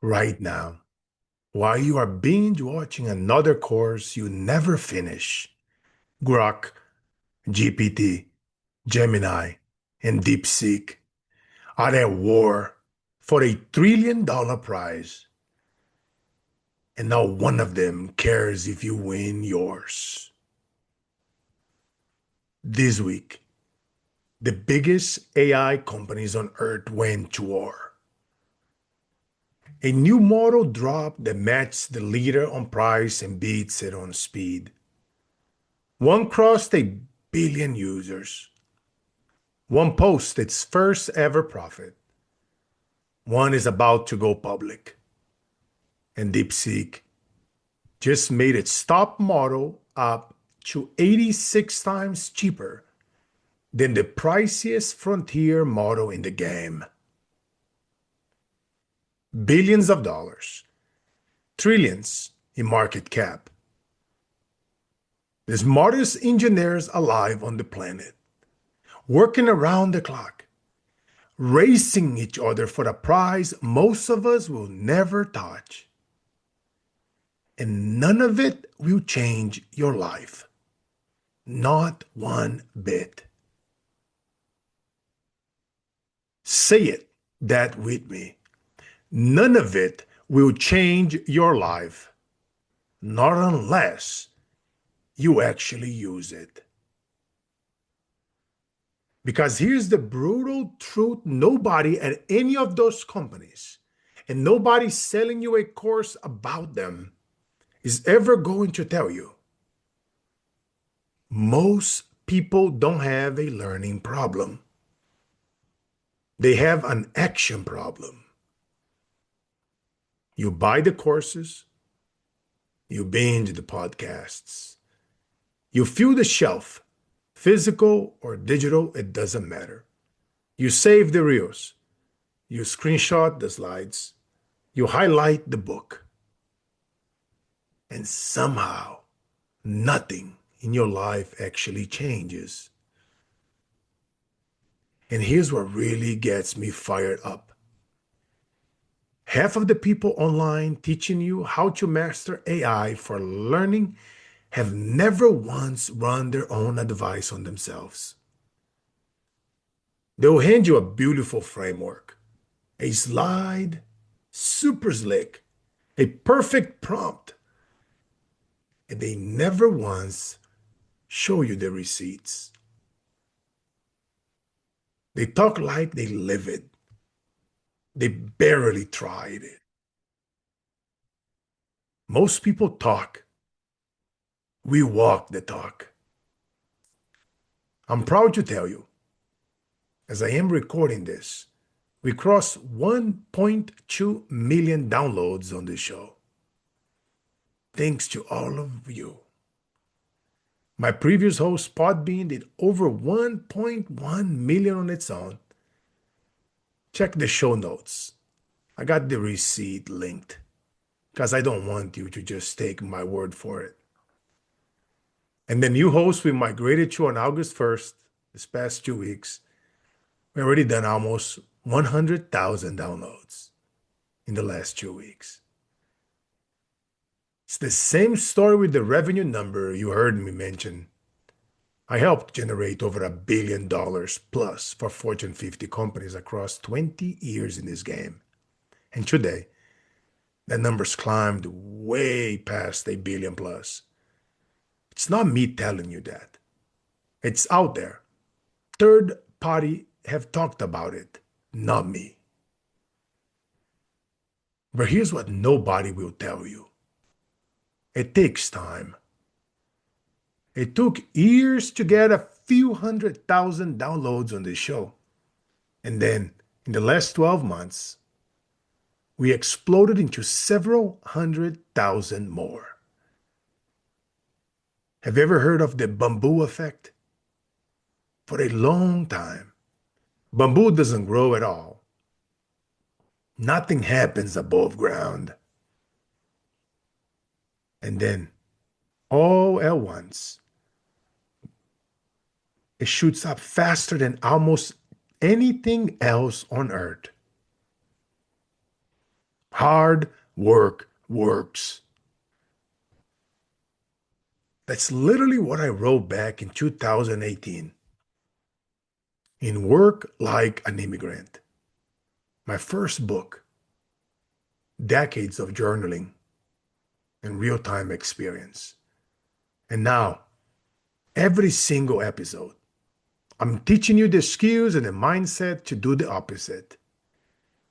right now while you are binge watching another course you never finish. Grok, GPT, Gemini, and DeepSeek are at war for $1 trillion prize, and not one of them cares if you win yours. This week, the biggest AI companies on earth went to war. A new model dropped that matched the leader on price and beats it on speed. One crossed 1 billion users. One posts its first ever profit. One is about to go public. And DeepSeek just made its top model up to 86 times cheaper than the priciest frontier model in the game. Billions of dollars, trillions in market cap. The smartest engineers alive on the planet, working around the clock, racing each other for a prize most of us will never touch. And none of it will change your life. Not one bit. Say it that with me. None of it will change your life. Not unless you actually use it. Because here's the brutal truth: nobody at any of those companies, and nobody selling you a course about them, is ever going to tell you. Most people don't have a learning problem. They have an action problem. You buy the courses, you binge the podcasts, you fill the shelf, physical or digital, it doesn't matter. You save the reels, you screenshot the slides, you highlight the book, and somehow nothing in your life actually changes. And here's what really gets me fired up. Half of the people online teaching you how to master AI for learning have never once run their own advice on themselves. They'll hand you a beautiful framework, a slide, super slick, a perfect prompt, and they never once show you the receipts. They talk like they live it. They barely tried it. Most people talk. We walk the talk. I'm proud to tell you, as I am recording this, we crossed 1.2 million downloads on this show. Thanks to all of you. My previous host, Podbean, did over 1.1 million on its own. Check the show notes. I got the receipt linked because I don't want you to just take my word for it. And the new host we migrated to on August 1st, this past 2 weeks, we already done almost 100,000 downloads in the last 2 weeks. It's the same story with the revenue number you heard me mention. I helped generate over $1 billion plus for Fortune 50 companies across 20 years in this game. And today, that number's climbed way past $1 billion plus. It's not me telling you that. It's out there. Third party have talked about it, not me. But here's what nobody will tell you. It takes time. It took years to get a few 100,000 downloads on this show. And then, in the last 12 months, we exploded into several 100,000 more. Have you ever heard of the bamboo effect? For a long time, bamboo doesn't grow at all. Nothing happens above ground. And then, all at once, it shoots up faster than almost anything else on Earth. Hard work works. That's literally what I wrote back in 2018 in Work Like an Immigrant, my first book, decades of journaling and real-time experience. And now, every single episode, I'm teaching you the skills and the mindset to do the opposite,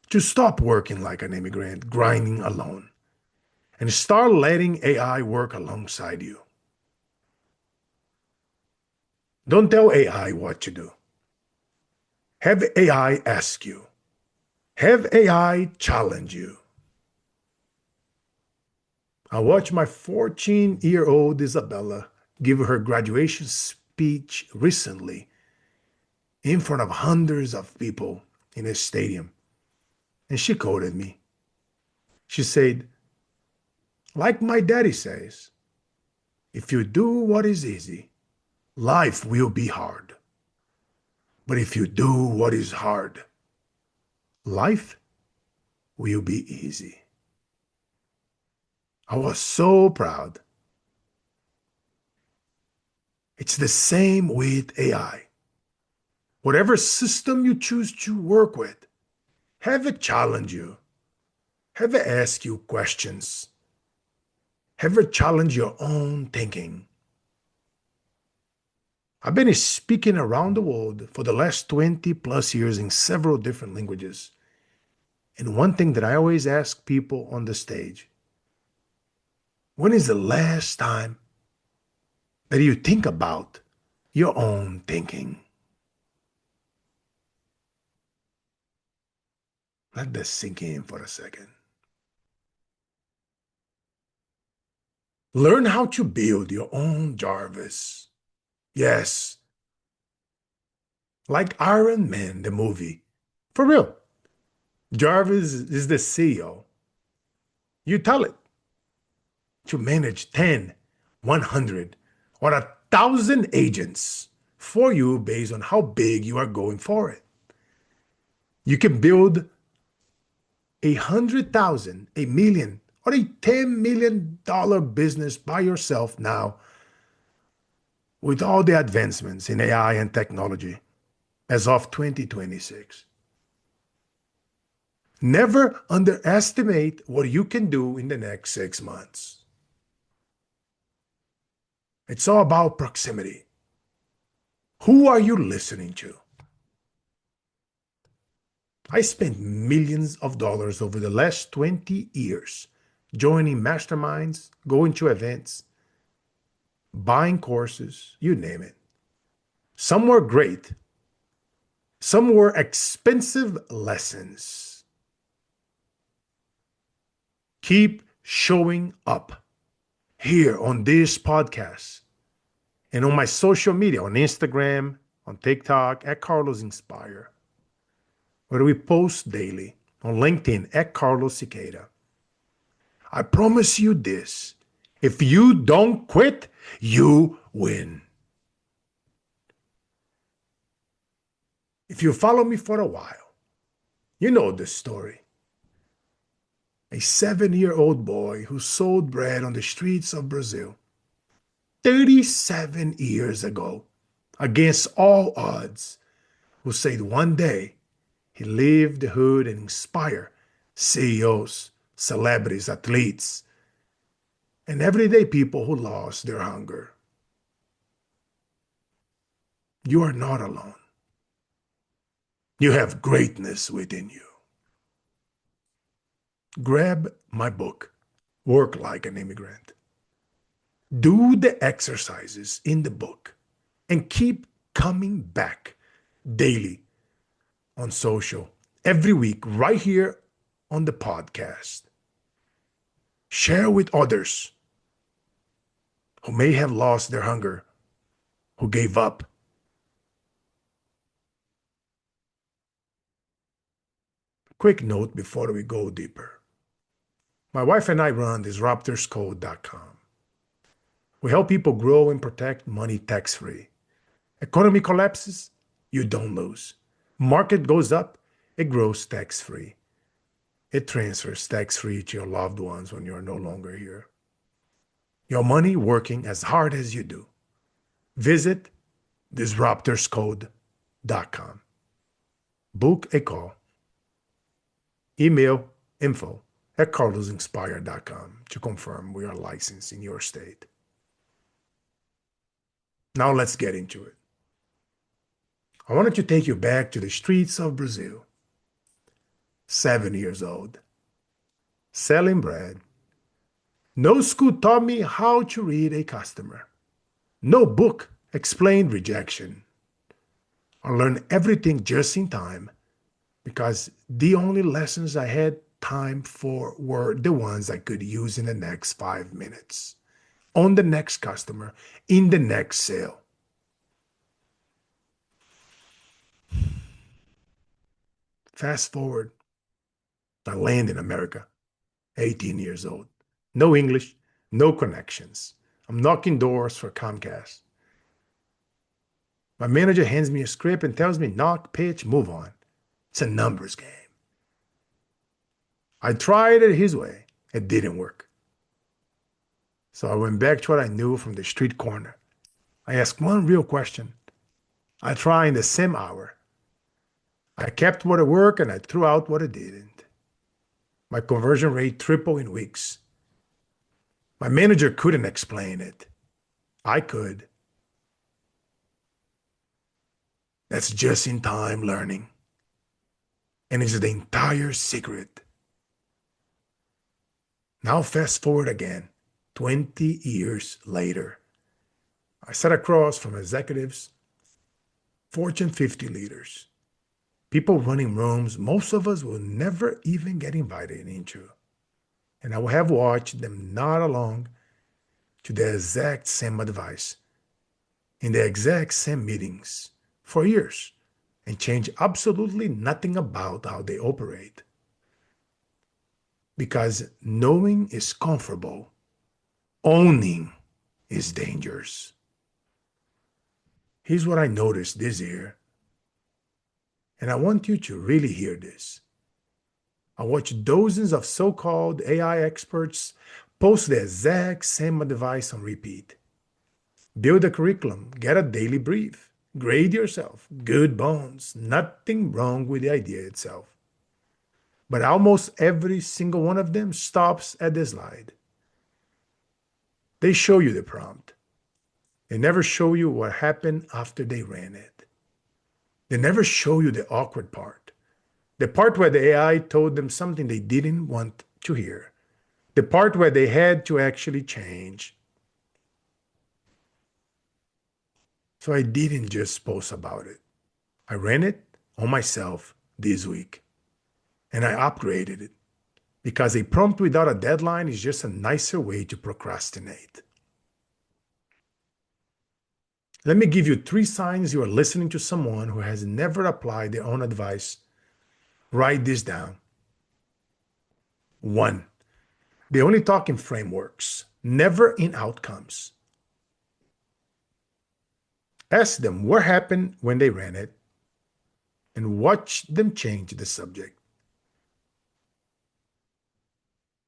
to stop working like an immigrant, grinding alone, and start letting AI work alongside you. Don't tell AI what to do. Have AI ask you. Have AI challenge you. I watched my 14-year-old Isabella give her graduation speech recently in front of hundreds of people in a stadium. And she quoted me. She said, like my daddy says, if you do what is easy, life will be hard. But if you do what is hard, life will be easy. I was so proud. It's the same with AI. Whatever system you choose to work with, have it challenge you. Have it ask you questions. Have it challenge your own thinking. I've been speaking around the world for the last 20 plus years in several different languages. And one thing that I always ask people on the stage, when is the last time that you think about your own thinking? Let this sink in for a second. Learn how to build your own Jarvis. Yes, like Iron Man, the movie. For real. Jarvis is the CEO. You tell it to manage 10, 100, or 1,000 agents for you based on how big you are going for it. You can build 100,000, a million, or a $10 million business by yourself now with all the advancements in AI and technology as of 2026. Never underestimate what you can do in the next 6 months. It's all about proximity. Who are you listening to? I spent millions of dollars over the last 20 years joining masterminds, going to events, buying courses, you name it. Some were great. Some were expensive lessons. Keep showing up here on this podcast and on my social media, on Instagram, on TikTok, at Carlos Inspire, where we post daily, on LinkedIn, at Carlos Cicada. I promise you this, if you don't quit, you win. If you follow me for a while, you know this story. A 7-year-old boy who sold bread on the streets of Brazil 37 years ago, against all odds, who said one day he lived the hood and inspire CEOs, celebrities, athletes, and everyday people who lost their hunger. You are not alone. You have greatness within you. Grab my book, Work Like an Immigrant. Do the exercises in the book and keep coming back daily on social, every week, right here on the podcast. Share with others who may have lost their hunger, who gave up. Quick note before we go deeper. My wife and I run disruptorscode.com. We help people grow and protect money tax-free. Economy collapses, you don't lose. Market goes up, it grows tax-free. It transfers tax-free to your loved ones when you're no longer here. Your money working as hard as you do. Visit disruptorscode.com. Book a call. Email info@carlosinspire.com to confirm we are licensed in your state. Now let's get into it. I wanted to take you back to the streets of Brazil. 7 years old, selling bread. No school taught me how to read a customer. No book explained rejection. I learned everything just in time because the only lessons I had time for were the ones I could use in the next 5 minutes, on the next customer, in the next sale. Fast forward, I land in America, 18 years old. No English, no connections. I'm knocking doors for Comcast. My manager hands me a script and tells me knock, pitch, move on. It's a numbers game. I tried it his way. It didn't work. So I went back to what I knew from the street corner. I asked one real question. I tried in the same hour. I kept what it worked and I threw out what it didn't. My conversion rate tripled in weeks. My manager couldn't explain it. I could. That's just-in-time learning. And it's the entire secret. Now fast forward again, 20 years later. I sat across from executives, Fortune 50 leaders, people running rooms most of us will never even get invited into. And I will have watched them nod along to the exact same advice in the exact same meetings for years and change absolutely nothing about how they operate. Because knowing is comfortable, owning is dangerous. Here's what I noticed this year, and I want you to really hear this. I watched dozens of so-called AI experts post the exact same advice on repeat. Build a curriculum, get a daily brief, grade yourself, good bones, nothing wrong with the idea itself. But almost every single one of them stops at the slide. They show you the prompt. They never show you what happened after they ran it. They never show you the awkward part. The part where the AI told them something they didn't want to hear. The part where they had to actually change. So I didn't just post about it. I ran it on myself this week. And I upgraded it. Because a prompt without a deadline is just a nicer way to procrastinate. Let me give you 3 signs you are listening to someone who has never applied their own advice. Write this down. 1. They only talk in frameworks, never in outcomes. Ask them what happened when they ran it and watch them change the subject.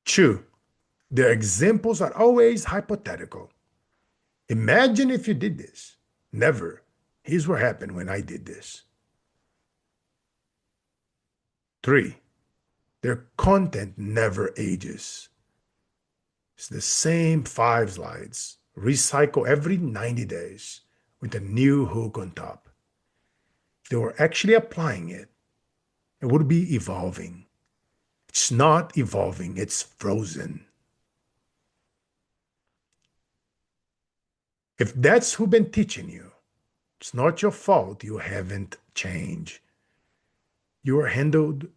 2. Their examples are always hypothetical. Imagine if you did this. Never. Here's what happened when I did this. 3. Their content never ages. It's the same 5 slides, recycle every 90 days with a new hook on top. If they were actually applying it, it would be evolving. It's not evolving, it's frozen. If that's who's been teaching you, it's not your fault you haven't changed. You are handled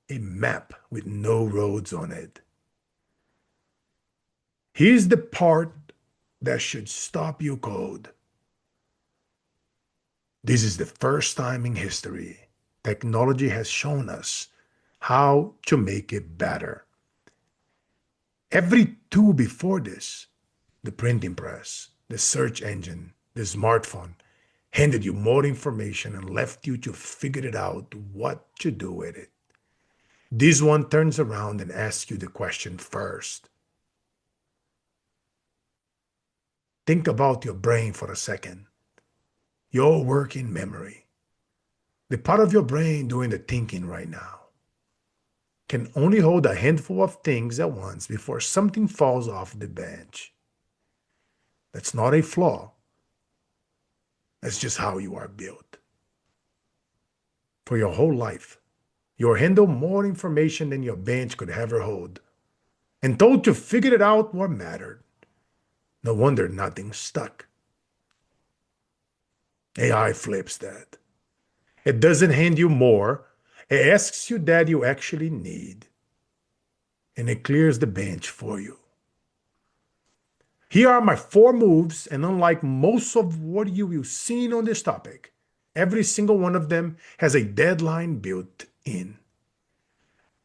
a map with no roads on it. Here's the part that should stop you cold. This is the first time in history technology has shown us how to make it better. Every tool before this, the printing press, the search engine, the smartphone, handed you more information and left you to figure it out what to do with it. This one turns around and asks you the question first. Think about your brain for a second. Your working memory, the part of your brain doing the thinking right now, can only hold a handful of things at once before something falls off the bench. That's not a flaw. That's just how you are built. For your whole life, you'll handle more information than your bench could ever hold, and told to figure it out what mattered. No wonder nothing stuck. AI flips that. It doesn't hand you more, it asks you that you actually need, and it clears the bench for you. Here are my 4 moves, and unlike most of what you will see on this topic, every single one of them has a deadline built in.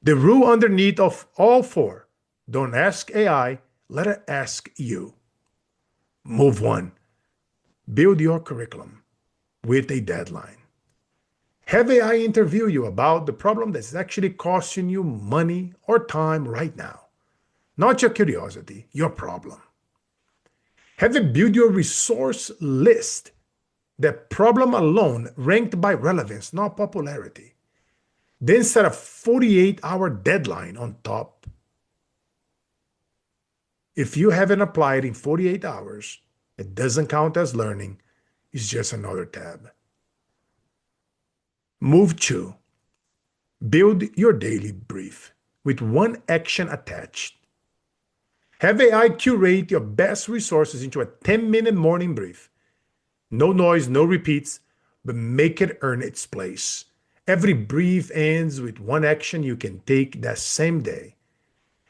The rule underneath of all 4, don't ask AI, let it ask you. Move 1, build your curriculum with a deadline. Have AI interview you about the problem that's actually costing you money or time right now. Not your curiosity, your problem. Have it build your resource list. That problem alone ranked by relevance, not popularity. Then set a 48-hour deadline on top. If you haven't applied in 48 hours, it doesn't count as learning. It's just another tab. Move 2. Build your daily brief with one action attached. Have AI curate your best resources into a 10-minute morning brief. No noise, no repeats, but make it earn its place. Every brief ends with one action you can take that same day,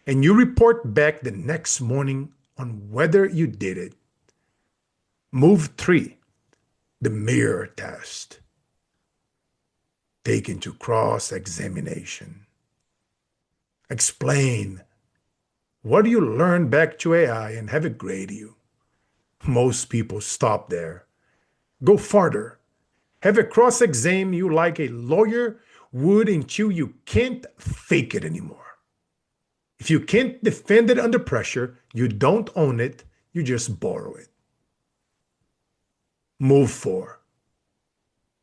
and you report back the next morning on whether you did it. Move 3. The mirror test. Take into cross-examination. Explain what you learned back to AI and have it grade you. Most people stop there. Go farther. Have it cross-examine you like a lawyer would until you can't fake it anymore. If you can't defend it under pressure, you don't own it, you just borrow it. Move 4.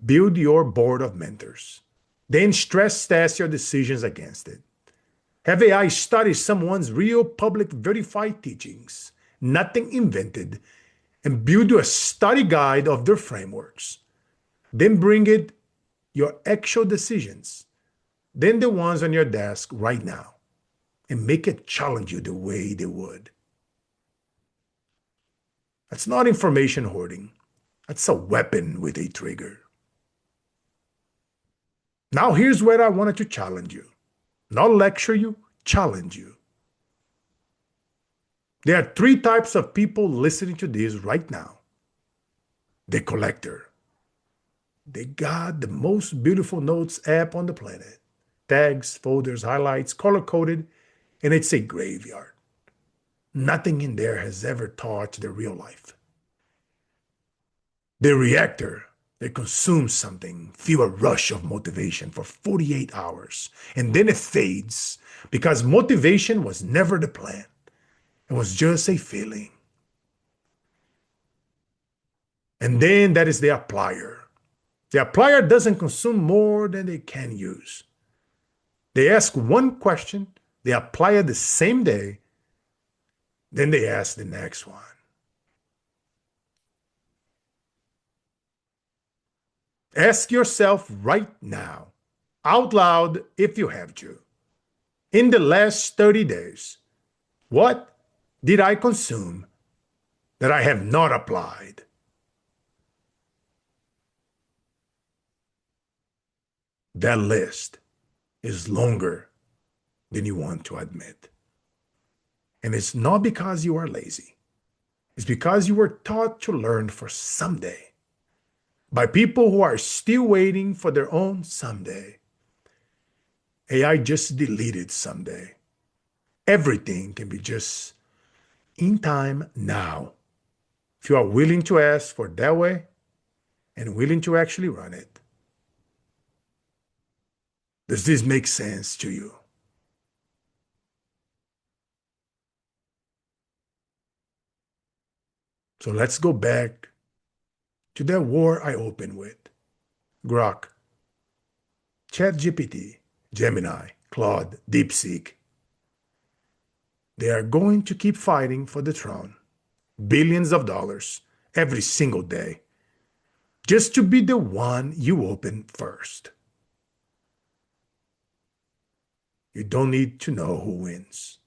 Build your board of mentors. Then stress test your decisions against it. Have AI study someone's real public verified teachings, nothing invented, and build you a study guide of their frameworks. Then bring it your actual decisions, then the ones on your desk right now, and make it challenge you the way they would. That's not information hoarding. That's a weapon with a trigger. Now here's where I wanted to challenge you. Not lecture you, challenge you. There are 3 types of people listening to this right now. The collector. They got the most beautiful notes app on the planet. Tags, folders, highlights, color-coded, and it's a graveyard. Nothing in there has ever touched their real life. The reactor. They consume something, feel a rush of motivation for 48 hours, and then it fades because motivation was never the plan. It was just a feeling. And then that is the applier. The applier doesn't consume more than they can use. They ask one question, they apply it the same day, then they ask the next one. Ask yourself right now, out loud if you have to, in the last 30 days, what did I consume that I have not applied? That list is longer than you want to admit. And it's not because you are lazy. It's because you were taught to learn for someday by people who are still waiting for their own someday. AI just deleted someday. Everything can be just in time now. If you are willing to ask for that way and willing to actually run it. Does this make sense to you? So let's go back to that war I opened with. Grok, ChatGPT, Gemini, Claude, DeepSeek. They are going to keep fighting for the throne. Billions of dollars every single day. Just to be the one you open first. You don't need to know who wins.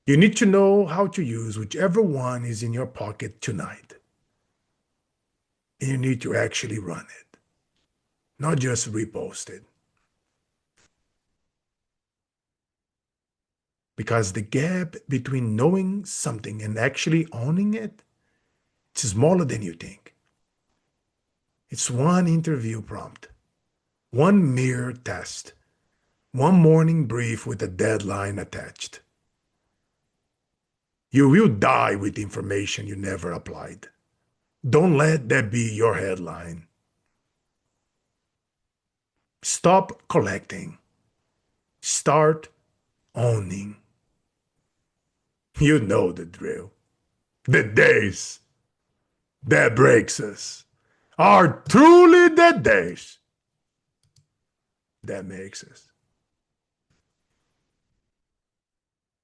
You need to know how to use whichever one is in your pocket tonight. And you need to actually run it, not just repost it. Because the gap between knowing something and actually owning it, it's smaller than you think. It's one interview prompt, one mirror test, one morning brief with a deadline attached. You will die with information you never applied. Don't let that be your headline. Stop collecting. Start owning. You know the drill. The days that breaks us are truly the days that makes us.